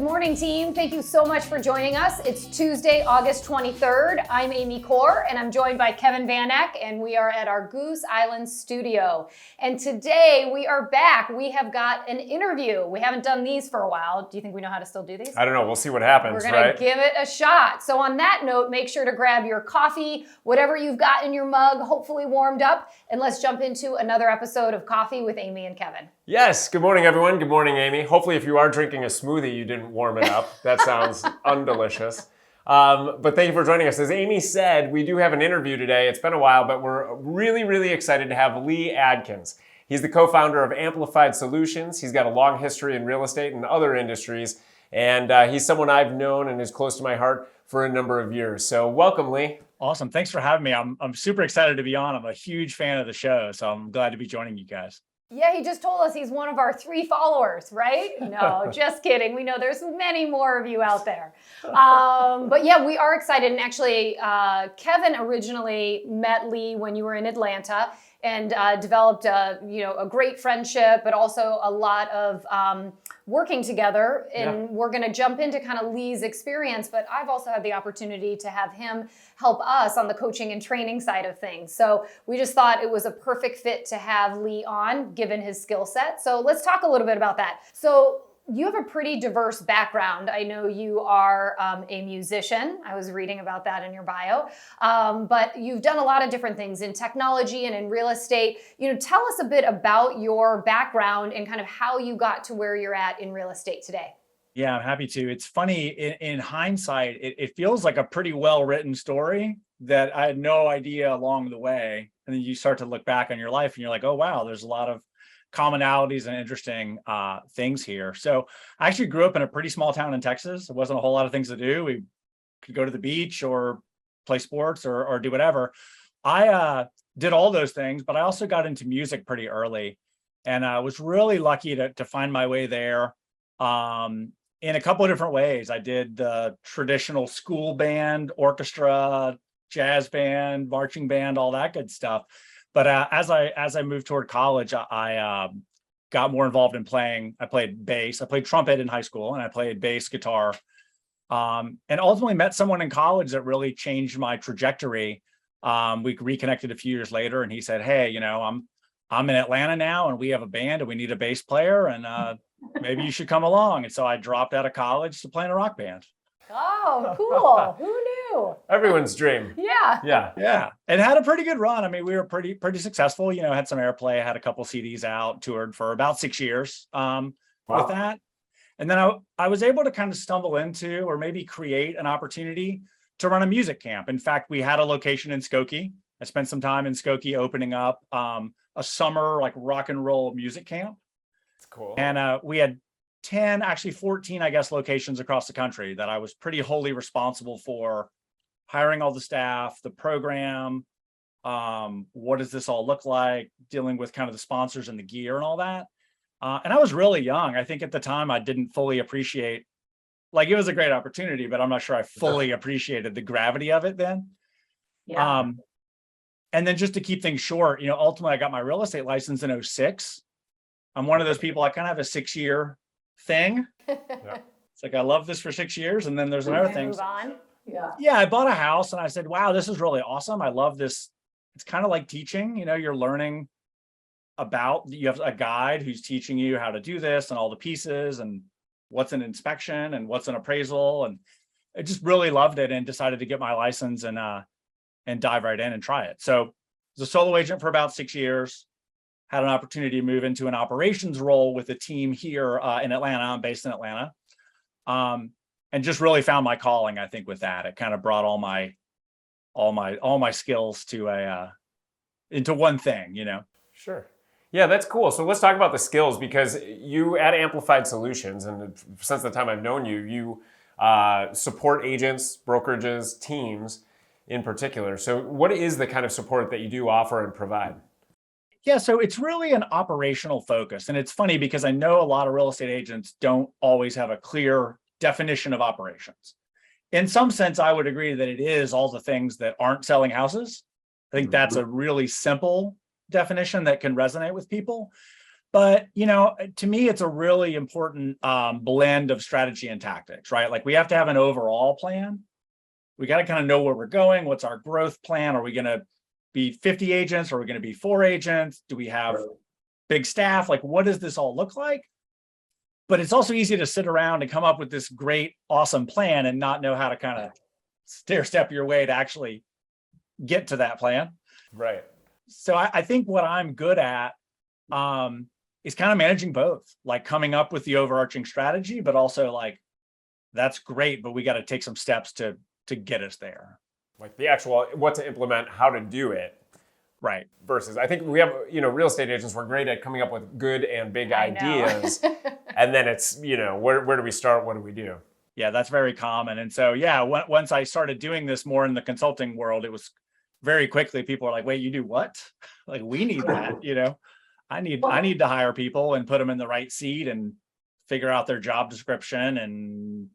Good morning, team. Thank you so much for joining us. It's Tuesday, August 23rd. I'm Amy Corr, and I'm joined by Kevin Van Eck, and we are at our Goose Island studio. And today we are back. We have got an interview. We haven't done these for a while. Do you think we know how to still do these? I don't know. We'll see what happens, We're going to give it a shot. So on that note, make sure to grab your coffee, whatever you've got in your mug, hopefully warmed up, and let's jump into another episode of Coffee with Amy and Kevin. Yes. Good morning, everyone. Good morning, Amy. Hopefully, if you are drinking a smoothie, you didn't warm it up. That sounds undelicious. But thank you for joining us. As Amy said, we do have an interview today. It's been a while, but we're really, really excited to have Lee Adkins. He's the co-founder of Amplified Solutions. He's got a long history in real estate and other industries. And he's someone I've known and is close to my heart for a number of years. So welcome, Lee. Awesome. Thanks for having me. I'm super excited to be on. I'm a huge fan of the show, so I'm glad to be joining you guys. Yeah, he just told us he's one of our 3 followers, right? No, just kidding. We know there's many more of you out there. But yeah, we are excited. And actually, Kevin originally met Lee when you were in Atlanta and developed a great friendship, but also a lot of working together. And we're going to jump into kind of Lee's experience, but I've also had the opportunity to have him help us on the coaching and training side of things. So we just thought it was a perfect fit to have Lee on, given his skill set. So let's talk a little bit about that. So you have a pretty diverse background. I know you are a musician. I was reading about that in your bio. But you've done a lot of different things in technology and in real estate. Tell us a bit about your background and kind of how you got to where you're at in real estate today. Yeah, I'm happy to. It's funny, in hindsight, it feels like a pretty well-written story that I had no idea along the way. And then you start to look back on your life and you're like, oh, wow, there's a lot of commonalities and interesting things here. So I actually grew up in a pretty small town in Texas. There wasn't a whole lot of things to do. We could go to the beach or play sports or do whatever. I did all those things, but I also got into music pretty early and I was really lucky to find my way there in a couple of different ways. I did the traditional school band, orchestra, jazz band, marching band, all that good stuff. But as I moved toward college, I got more involved in playing. I played bass. I played trumpet in high school, and I played bass guitar. And ultimately met someone in college that really changed my trajectory. We reconnected a few years later, and he said, "Hey, I'm in Atlanta now, and we have a band, and we need a bass player, and maybe you should come along." And so I dropped out of college to play in a rock band. Oh, cool. Who knew? Everyone's dream. Yeah. And had a pretty good run. I mean, we were pretty successful, had some airplay, had a couple CDs out, toured for about 6 years with that. And then I was able to kind of stumble into, or maybe create an opportunity to run a music camp. In fact, we had a location in Skokie. I spent some time in Skokie opening up a summer rock and roll music camp. That's cool. And we had 10, actually 14, I guess, locations across the country that I was pretty wholly responsible for hiring all the staff, the program, what does this all look like, dealing with kind of the sponsors and the gear and all that. And I was really young. I think at the time I didn't fully appreciate, it was a great opportunity, but I'm not sure I fully appreciated the gravity of it then. Yeah. And then just to keep things short, ultimately I got my real estate license in 2006. I'm one of those people, I kind of have a 6-year thing. It's like I love this for 6 years, and then there's another thing. Move on. Yeah, I bought a house and I said, wow, this is really awesome. I love this. It's kind of like teaching, you're learning you have a guide who's teaching you how to do this and all the pieces and what's an inspection and what's an appraisal. And I just really loved it and decided to get my license and dive right in and try it. So I was a solo agent for about 6 years. Had an opportunity to move into an operations role with a team here in Atlanta. I'm based in Atlanta, and just really found my calling. I think with that, it kind of brought all my skills to into one thing. Sure. Yeah, that's cool. So let's talk about the skills, because you at Amplified Solutions, and since the time I've known you, you support agents, brokerages, teams in particular. So what is the kind of support that you do offer and provide? Yeah, so it's really an operational focus. And it's funny because I know a lot of real estate agents don't always have a clear definition of operations. In some sense, I would agree that it is all the things that aren't selling houses. I think that's a really simple definition that can resonate with people. But, to me, it's a really important blend of strategy and tactics, right? Like we have to have an overall plan. We got to kind of know where we're going. What's our growth plan? Are we going to be 50 agents? Or are we going to be 4 agents? Do we have big staff? Like, what does this all look like? But it's also easy to sit around and come up with this great, awesome plan and not know how to kind of stair step your way to actually get to that plan. Right. So I think what I'm good at is kind of managing both, like coming up with the overarching strategy, but also like, that's great, but we got to take some steps to get us there. Like the actual, what to implement, how to do it. Right. Versus, I think we have, real estate agents, we're great at coming up with good and big ideas. And then it's, where do we start? What do we do? Yeah, that's very common. And so, yeah, once I started doing this more in the consulting world, it was very quickly, people are like, wait, you do what? Like, we need that, I need to hire people and put them in the right seat and figure out their job description and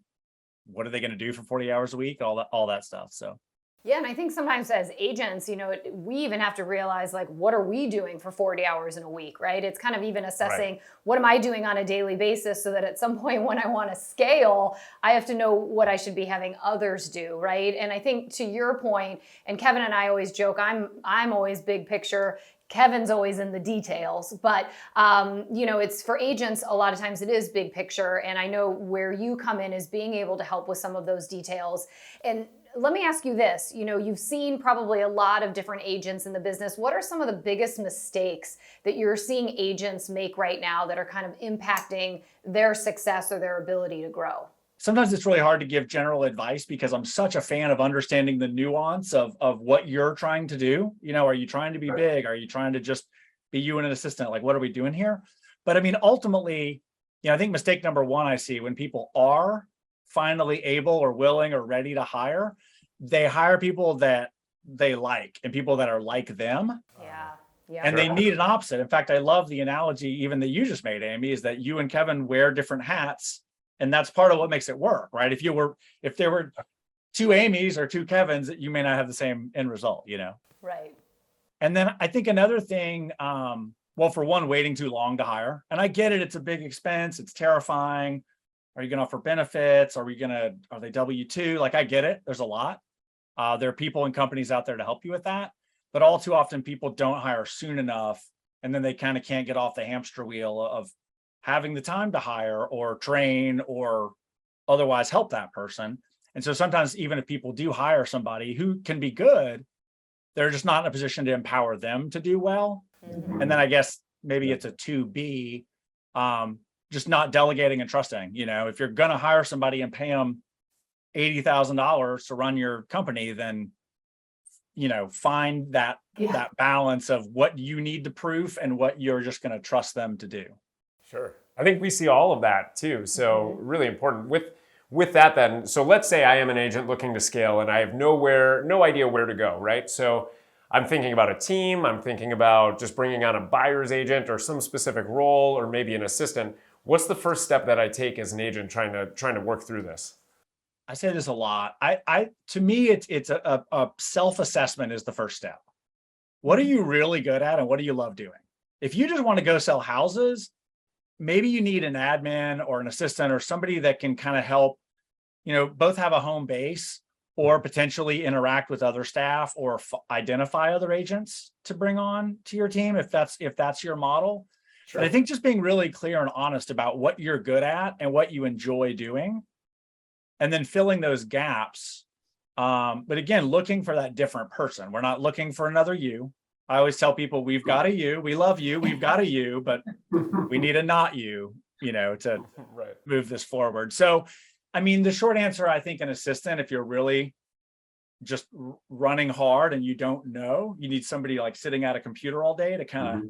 what are they going to do for 40 hours a week, all that stuff. So. Yeah, and I think sometimes as agents, we even have to realize, like, what are we doing for 40 hours in a week, right? It's kind of even assessing what am I doing on a daily basis so that at some point when I want to scale, I have to know what I should be having others do, right? And I think to your point, and Kevin and I always joke, I'm always big picture. Kevin's always in the details, but it's for agents, a lot of times it is big picture. And I know where you come in is being able to help with some of those details. And let me ask you this, you've seen probably a lot of different agents in the business. What are some of the biggest mistakes that you're seeing agents make right now that are kind of impacting their success or their ability to grow? Sometimes it's really hard to give general advice because I'm such a fan of understanding the nuance of what you're trying to do. Are you trying to be big? Are you trying to just be you and an assistant? Like, what are we doing here? But I mean, ultimately, I think mistake number one I see when people are finally able or willing or ready to hire, they hire people that they like and people that are like them. Yeah. Yeah. And they need an opposite. In fact, I love the analogy even that you just made, Amy, is that you and Kevin wear different hats. And that's part of what makes it work, right? If there were 2 Amy's or 2 Kevins, you may not have the same end result, Right. And then I think another thing, well, for one, waiting too long to hire. And I get it. It's a big expense. It's terrifying. Are you going to offer benefits? Are they W-2? Like, I get it. There's a lot. There are people and companies out there to help you with that. But all too often people don't hire soon enough. And then they kind of can't get off the hamster wheel of having the time to hire or train or otherwise help that person. And so sometimes even if people do hire somebody who can be good, they're just not in a position to empower them to do well. Mm-hmm. And then I guess maybe it's a 2B, just not delegating and trusting. If you're going to hire somebody and pay them $80,000 to run your company, then, find that balance of what you need to prove and what you're just going to trust them to do. Sure. I think we see all of that too. So really important with that then. So let's say I am an agent looking to scale and I have no idea where to go, right? So I'm thinking about a team. I'm thinking about just bringing on a buyer's agent or some specific role or maybe an assistant. What's the first step that I take as an agent trying to work through this? I say this a lot. To me, it's a self-assessment is the first step. What are you really good at and what do you love doing? If you just want to go sell houses, maybe you need an admin or an assistant or somebody that can kind of help, both have a home base or potentially interact with other staff or identify other agents to bring on to your team if that's your model. Sure. But I think just being really clear and honest about what you're good at and what you enjoy doing, and then filling those gaps. But again, looking for that different person. We're not looking for another you. I always tell people we've got a you, we love you, we've got a you, but we need a not you, to move this forward. So, I mean, the short answer, I think an assistant, if you're really just running hard and you don't know, you need somebody like sitting at a computer all day to kind of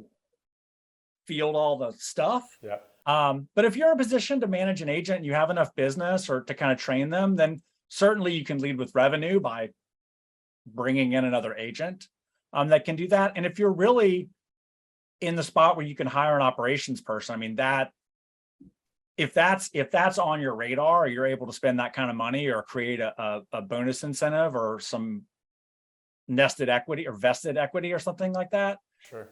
field all the stuff. Yeah. But if you're in a position to manage an agent and you have enough business or to kind of train them, then certainly you can lead with revenue by bringing in another agent that can do that. And if you're really in the spot where you can hire an operations person, I mean, that if that's on your radar, or you're able to spend that kind of money or create a bonus incentive or some nested equity or vested equity or something like that. Sure.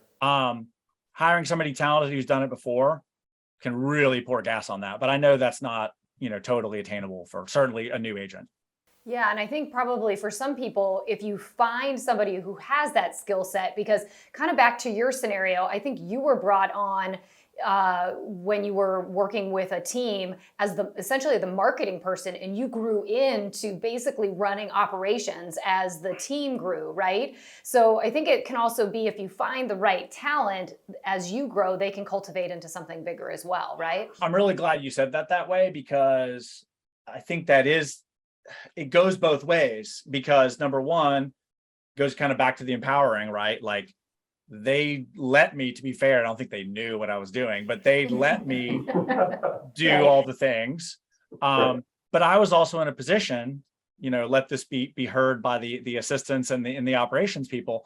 hiring somebody talented who's done it before can really pour gas on that. But I know that's not, totally attainable for certainly a new agent. Yeah, and I think probably for some people, if you find somebody who has that skill set, because kind of back to your scenario, I think you were brought on when you were working with a team as essentially the marketing person, and you grew into basically running operations as the team grew, right? So I think it can also be, if you find the right talent, as you grow, they can cultivate into something bigger as well, right? I'm really glad you said that way, because I think it goes both ways, because number one goes kind of back to the empowering, right? Like, they let me, to be fair, I don't think they knew what I was doing, but they let me do all the things. But I was also in a position, let this be heard by the assistants and the operations people.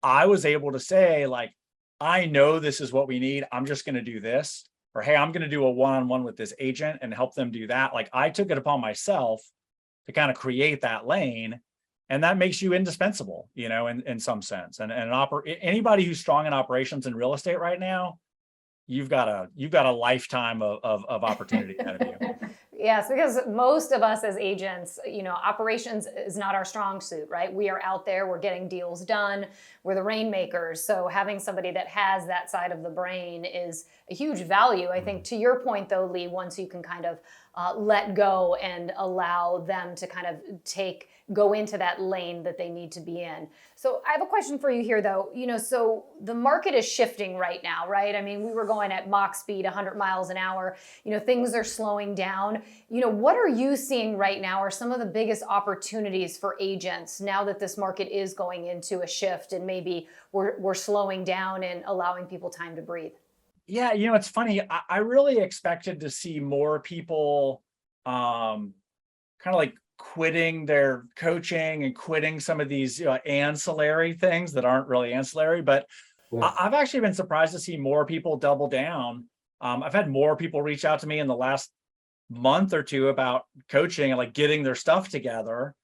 I was able to say, like, I know this is what we need. I'm just going to do this. Or, hey, I'm going to do a one-on-one with this agent and help them do that. Like, I took it upon myself to kind of create that lane. And that makes you indispensable, in some sense. And anybody who's strong in operations in real estate right now, you've got a lifetime of opportunity ahead of you. Yes, because most of us as agents, operations is not our strong suit, right? We are out there, we're getting deals done, we're the rainmakers. So having somebody that has that side of the brain is a huge value. I think, to your point though, Lee, once you can kind of let go and allow them to kind of go into that lane that they need to be in. So I have a question for you here though. So the market is shifting right now, right? I mean, we were going at Mach speed, 100 miles an hour. Things are slowing down. What are you seeing right now are some of the biggest opportunities for agents now that this market is going into a shift, and maybe we're slowing down and allowing people time to breathe? Yeah, it's funny. I really expected to see more people kind of like quitting their coaching and quitting some of these ancillary things that aren't really ancillary. But I've actually been surprised to see more people double down. I've had more people reach out to me in the last month or two about coaching and like getting their stuff together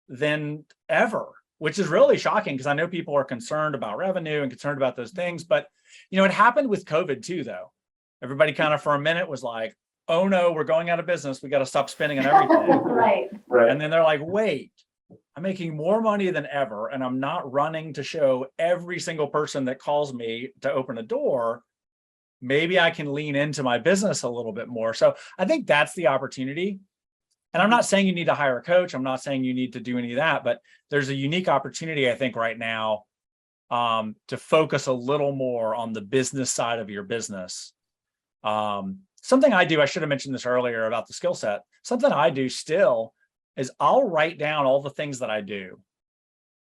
than ever, which is really shocking, because I know people are concerned about revenue and concerned about those things. But, it happened with COVID too, though. Everybody kind of for a minute was like, oh no, we're going out of business. We got to stop spending on everything. Right. And then they're like, wait, I'm making more money than ever, and I'm not running to show every single person that calls me to open a door. Maybe I can lean into my business a little bit more. So I think that's the opportunity. And I'm not saying you need to hire a coach. I'm not saying you need to do any of that, but there's a unique opportunity, I think, right now to focus a little more on the business side of your business. Something I do, I should have mentioned this earlier about the skill set. Something I do still is I'll write down all the things that I do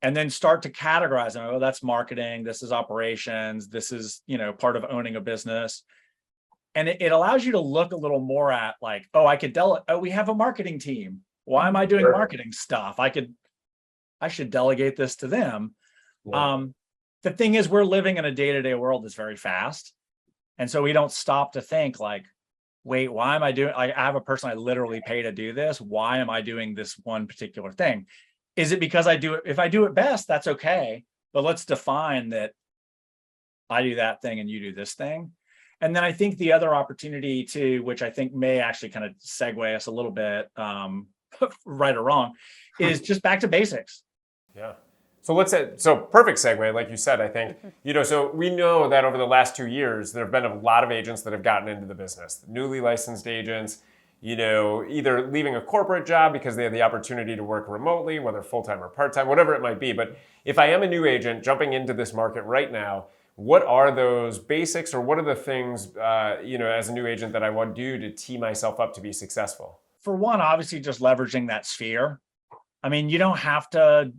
and then start to categorize them. Oh, that's marketing. This is operations. This is, part of owning a business. And it allows you to look a little more at like, oh, we have a marketing team. Why am I doing marketing stuff? I should delegate this to them. Yeah. The thing is, we're living in a day-to-day world that's very fast. And so we don't stop to think like, wait, why am I doing, I have a person I literally pay to do this. Why am I doing this one particular thing? Is it because I do it? If I do it best, that's okay. But let's define that I do that thing and you do this thing. And then I think the other opportunity too, which I think may actually kind of segue us a little bit, right or wrong, is just back to basics. Yeah. So perfect segue, like you said, I think, so we know that over the last 2 years, there have been a lot of agents that have gotten into the business, newly licensed agents, either leaving a corporate job because they had the opportunity to work remotely, whether full-time or part-time, whatever it might be. But if I am a new agent jumping into this market right now, what are those basics, or what are the things, as a new agent that I want to do to tee myself up to be successful? For one, obviously just leveraging that sphere. I mean, you don't have to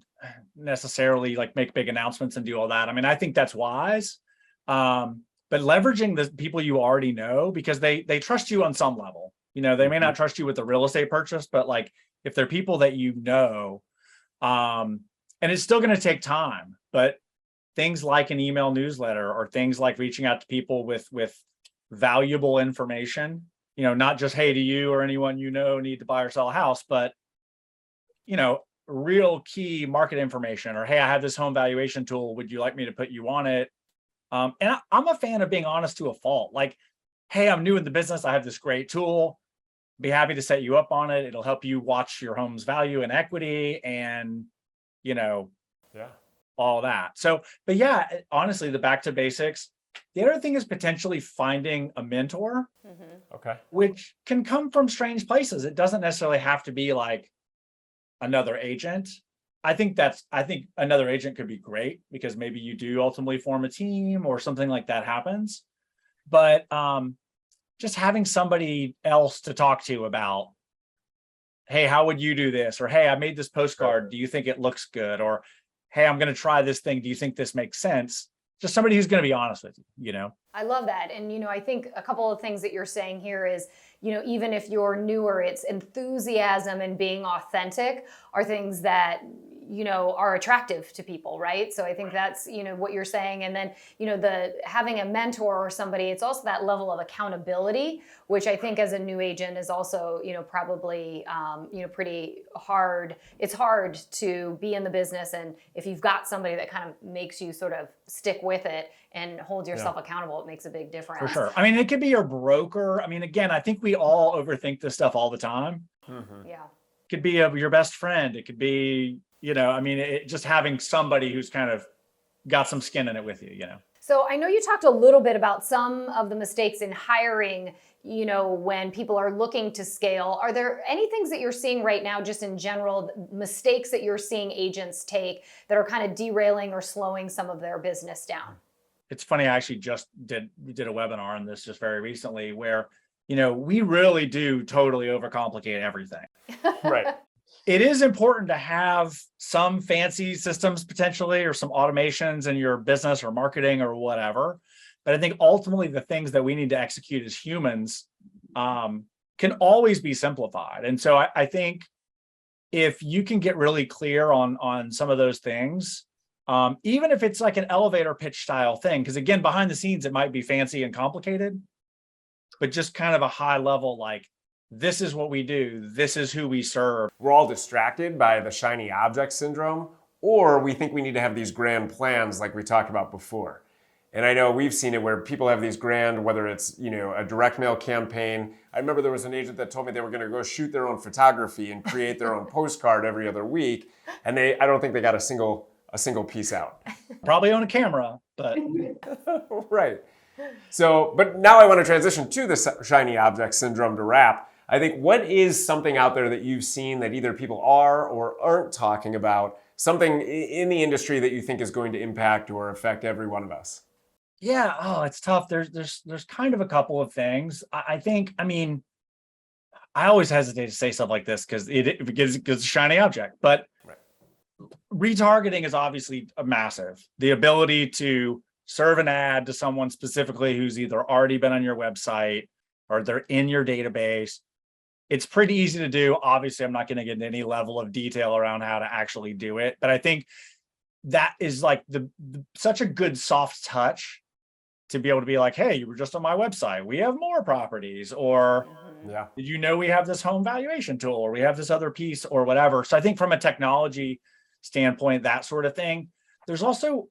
necessarily like make big announcements and do all that. I mean, I think that's wise. But leveraging the people you already know, because they trust you on some level. They may not trust you with the real estate purchase, but like if they're people that and it's still going to take time, but things like an email newsletter or things like reaching out to people with valuable information, not just, hey, do you or anyone need to buy or sell a house, but real key market information, or, hey, I have this home valuation tool. Would you like me to put you on it? I'm a fan of being honest to a fault. Like, hey, I'm new in the business. I have this great tool. Be happy to set you up on it. It'll help you watch your home's value and equity and, you know, Yeah. all that. So, but yeah, honestly, the back to basics. The other thing is potentially finding a mentor, Okay. which can come from strange places. It doesn't necessarily have to be like another agent. I think another agent could be great because maybe you do ultimately form a team or something like that happens. But just having somebody else to talk to about, hey, how would you do this? Or, hey, I made this postcard. Do you think it looks good? Or, hey, I'm going to try this thing. Do you think this makes sense? Just somebody who's going to be honest with you, you know? I love that. And, I think a couple of things that you're saying here is, even if you're newer, it's enthusiasm and being authentic are things that, are attractive to people, right? So I think that's, what you're saying. And then, the having a mentor or somebody, it's also that level of accountability, which I think as a new agent is also, probably, pretty hard. It's hard to be in the business. And if you've got somebody that kind of makes you sort of stick with it and hold yourself accountable, it makes a big difference. For sure. I mean, it could be your broker. I mean, again, I think we all overthink this stuff all the time. Mm-hmm. Yeah. It could be your best friend. It could be, just having somebody who's kind of got some skin in it with you, So I know you talked a little bit about some of the mistakes in hiring, when people are looking to scale. Are there any things that you're seeing right now, just in general, mistakes that you're seeing agents take that are kind of derailing or slowing some of their business down? It's funny. I actually just did a webinar on this just very recently where, we really do totally overcomplicate everything. Right. It is important to have some fancy systems potentially, or some automations in your business or marketing or whatever. But I think ultimately the things that we need to execute as humans can always be simplified. And so I think if you can get really clear on some of those things, even if it's like an elevator pitch style thing, because again, behind the scenes, it might be fancy and complicated, but just kind of a high level, like, this is what we do. This is who we serve. We're all distracted by the shiny object syndrome, or we think we need to have these grand plans like we talked about before. And I know we've seen it where people have these grand, whether it's, a direct mail campaign. I remember there was an agent that told me they were going to go shoot their own photography and create their own postcard every other week. And I don't think they got a single piece out. Probably on a camera, but Right. So, but now I want to transition to the shiny object syndrome to wrap. I think, what is something out there that you've seen that either people are or aren't talking about, something in the industry that you think is going to impact or affect every one of us? yeah, oh, it's tough. There's kind of a couple of things. I think, I always hesitate to say stuff like this because it gives a shiny object, but Right. Retargeting is obviously a massive. The ability to serve an ad to someone specifically who's either already been on your website or they're in your database. It's pretty easy to do. Obviously, I'm not going to get into any level of detail around how to actually do it, but I think that is like such a good soft touch to be able to be like, hey, you were just on my website. We have more properties, or Yeah. did you know we have this home valuation tool, or we have this other piece, or whatever. So I think from a technology standpoint, that sort of thing. There's also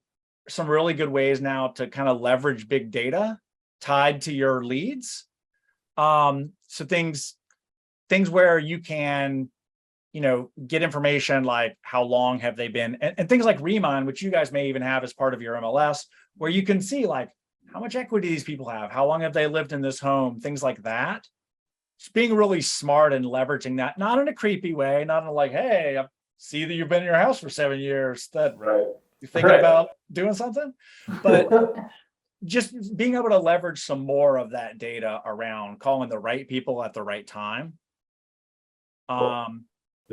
some really good ways now to kind of leverage big data tied to your leads. So things where you can, get information like how long have they been, and things like Remind, which you guys may even have as part of your MLS, where you can see like how much equity these people have, how long have they lived in this home, things like that. Just being really smart and leveraging that, not in a creepy way, not in like, hey, I see that you've been in your house for 7 years, that Right. you're thinking about doing something, but just being able to leverage some more of that data around calling the right people at the right time. Yeah.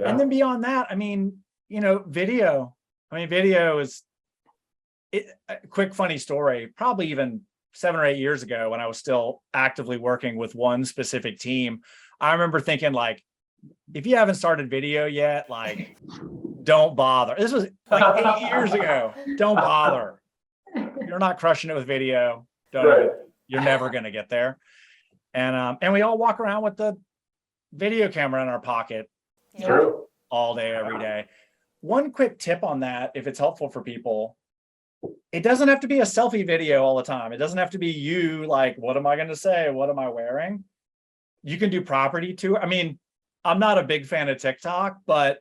And then beyond that, video. Video is a quick, funny story. Probably even 7 or 8 years ago when I was still actively working with one specific team, I remember thinking like, if you haven't started video yet, like, don't bother. This was like 8 years ago. Don't bother. You're not crushing it with video. You're never going to get there. And we all walk around with the video camera in our pocket True. all day, every day. One quick tip on that, if it's helpful for people, it doesn't have to be a selfie video all the time. It doesn't have to be you like, what am I going to say? What am I wearing? You can do property tour. I mean, I'm not a big fan of TikTok, but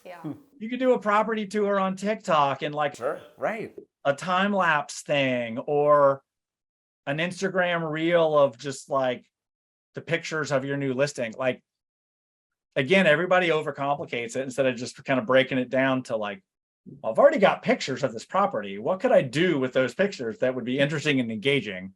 Yeah. you could do a property tour on TikTok and like Sure. Right. a time lapse thing or an Instagram reel of just like the pictures of your new listing. Like, again, everybody overcomplicates it instead of just kind of breaking it down to like, well, I've already got pictures of this property. What could I do with those pictures that would be interesting and engaging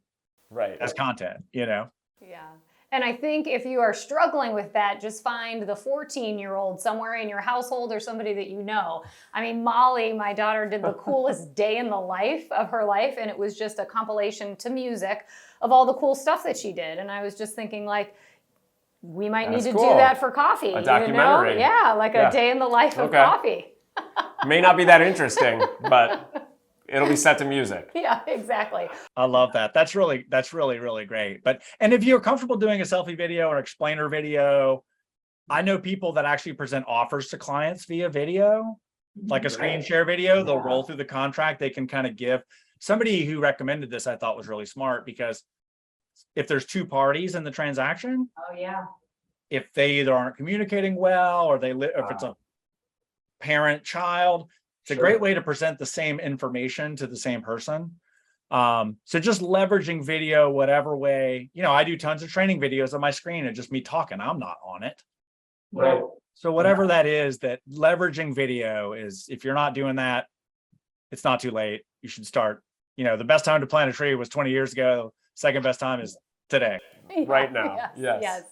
Right. as content, you know? Yeah. And I think if you are struggling with that, just find the 14-year-old somewhere in your household or somebody that you know. I mean, Molly, my daughter, did the coolest day in the life of her life, and it was just a compilation to music of all the cool stuff that she did. And I was just thinking, like, we might That's need to cool. do that for coffee. A documentary. You know? Yeah, like a day in the life of coffee. May not be that interesting, but it'll be set to music. Yeah, exactly. I love that. That's really, really great. But, and if you're comfortable doing a selfie video or explainer video, I know people that actually present offers to clients via video, like a screen share video. They'll roll through the contract. They can kind of give. Somebody who recommended this, I thought was really smart, because if there's two parties in the transaction, Oh, yeah. if they either aren't communicating well, or if it's a parent child, it's a great way to present the same information to the same person. So just leveraging video, whatever way, you know, I do tons of training videos on my screen and just me talking. I'm not on it. Right. So whatever that is, that leveraging video is, if you're not doing that, it's not too late. You should start. You know, the best time to plant a tree was 20 years ago. Second best time is today. Right now. Yes.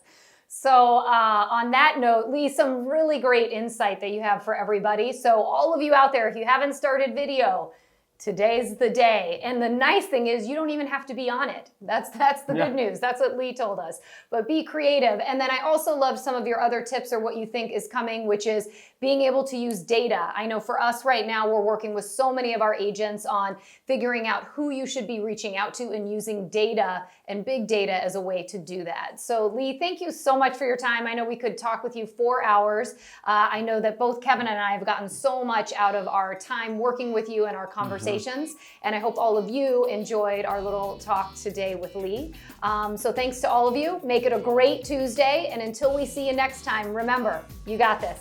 So on that note, Lee, some really great insight that you have for everybody. So all of you out there, if you haven't started video, today's the day. And the nice thing is you don't even have to be on it. That's the good news. That's what Lee told us. But be creative. And then I also love some of your other tips or what you think is coming, which is being able to use data. I know for us right now, we're working with so many of our agents on figuring out who you should be reaching out to and using data and big data as a way to do that. So Lee, thank you so much for your time. I know we could talk with you 4 hours. I know that both Kevin and I have gotten so much out of our time working with you and our conversations. And I hope all of you enjoyed our little talk today with Lee. So thanks to all of you. Make it a great Tuesday. And until we see you next time, remember, you got this.